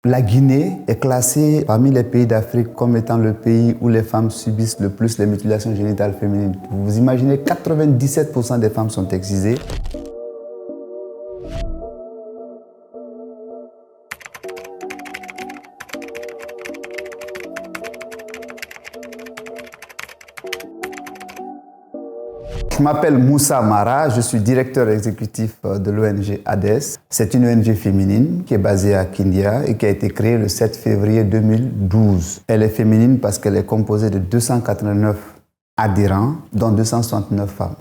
La Guinée est classée parmi les pays d'Afrique comme étant le pays où les femmes subissent le plus les mutilations génitales féminines. Vous imaginez, 97% des femmes sont excisées. Je m'appelle Moussa Mara, je suis directeur exécutif de l'ONG ADES. C'est une ONG féminine qui est basée à Kindia et qui a été créée le 7 février 2012. Elle est féminine parce qu'elle est composée de 289 adhérents, dont 269 femmes.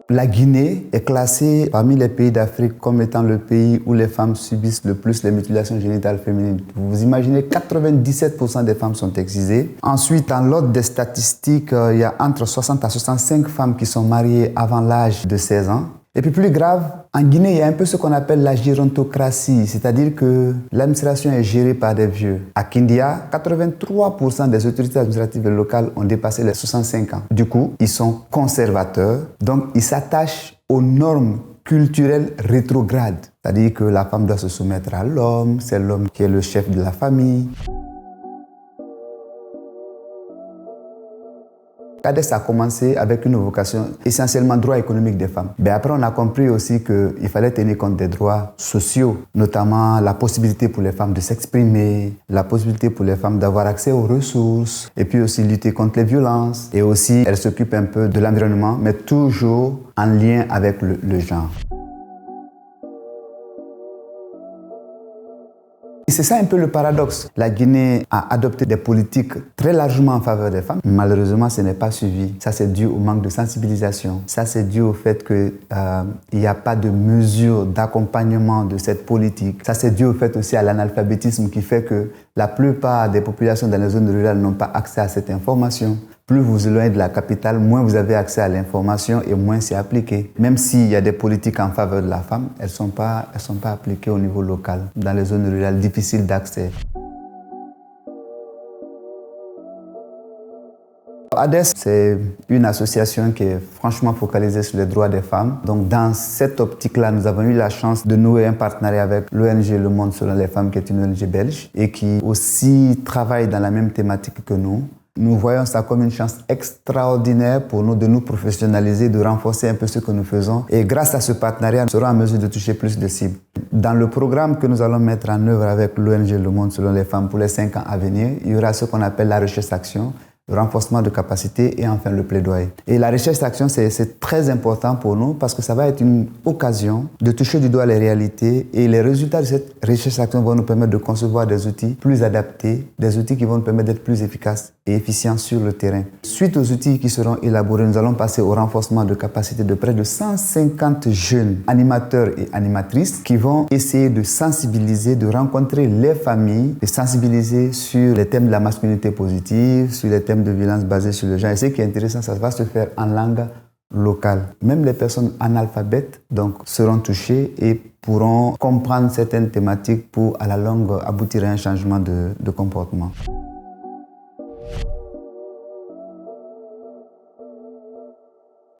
La Guinée est classée parmi les pays d'Afrique comme étant le pays où les femmes subissent le plus les mutilations génitales féminines. Vous imaginez, 97% des femmes sont excisées. Ensuite, dans l'ordre des statistiques, il y a entre 60 à 65 femmes qui sont mariées avant l'âge de 16 ans. Et puis plus grave, en Guinée, il y a un peu ce qu'on appelle la gérontocratie, c'est-à-dire que l'administration est gérée par des vieux. À Kindia, 83% des autorités administratives locales ont dépassé les 65 ans. Du coup, ils sont conservateurs, donc ils s'attachent aux normes culturelles rétrogrades. C'est-à-dire que la femme doit se soumettre à l'homme, c'est l'homme qui est le chef de la famille. ADES a commencé avec une vocation essentiellement droit économique des femmes. Mais après, on a compris aussi qu'il fallait tenir compte des droits sociaux, notamment la possibilité pour les femmes de s'exprimer, la possibilité pour les femmes d'avoir accès aux ressources, et puis aussi lutter contre les violences. Et aussi, elles s'occupent un peu de l'environnement, mais toujours en lien avec le genre. C'est ça un peu le paradoxe. La Guinée a adopté des politiques très largement en faveur des femmes. Malheureusement, ce n'est pas suivi. Ça, c'est dû au manque de sensibilisation. Ça, c'est dû au fait qu'il n'y a pas de mesures d'accompagnement de cette politique. Ça, c'est dû au fait aussi à l'analphabétisme qui fait que la plupart des populations dans les zones rurales n'ont pas accès à cette information. Plus vous éloignez de la capitale, moins vous avez accès à l'information et moins c'est appliqué. Même s'il y a des politiques en faveur de la femme, elles ne sont pas appliquées au niveau local, dans les zones rurales difficiles d'accès. ADES, c'est une association qui est franchement focalisée sur les droits des femmes. Donc dans cette optique-là, nous avons eu la chance de nouer un partenariat avec l'ONG Le Monde selon les femmes, qui est une ONG belge et qui aussi travaille dans la même thématique que nous. Nous voyons ça comme une chance extraordinaire pour nous de nous professionnaliser, de renforcer un peu ce que nous faisons. Et grâce à ce partenariat, nous serons en mesure de toucher plus de cibles. Dans le programme que nous allons mettre en œuvre avec l'ONG Le Monde selon les femmes pour les 5 ans à venir, il y aura ce qu'on appelle la recherche-action, le renforcement de capacité et enfin le plaidoyer. Et la recherche-action, c'est très important pour nous parce que ça va être une occasion de toucher du doigt les réalités et les résultats de cette recherche-action vont nous permettre de concevoir des outils plus adaptés, des outils qui vont nous permettre d'être plus efficaces et efficients sur le terrain. Suite aux outils qui seront élaborés, nous allons passer au renforcement de capacité de près de 150 jeunes animateurs et animatrices qui vont essayer de sensibiliser, de rencontrer les familles, de sensibiliser sur les thèmes de la masculinité positive, sur les thèmes de violence basée sur le genre. Et ce qui est intéressant, ça va se faire en langue locale. Même les personnes analphabètes donc, seront touchées et pourront comprendre certaines thématiques pour, à la longue, aboutir à un changement de comportement.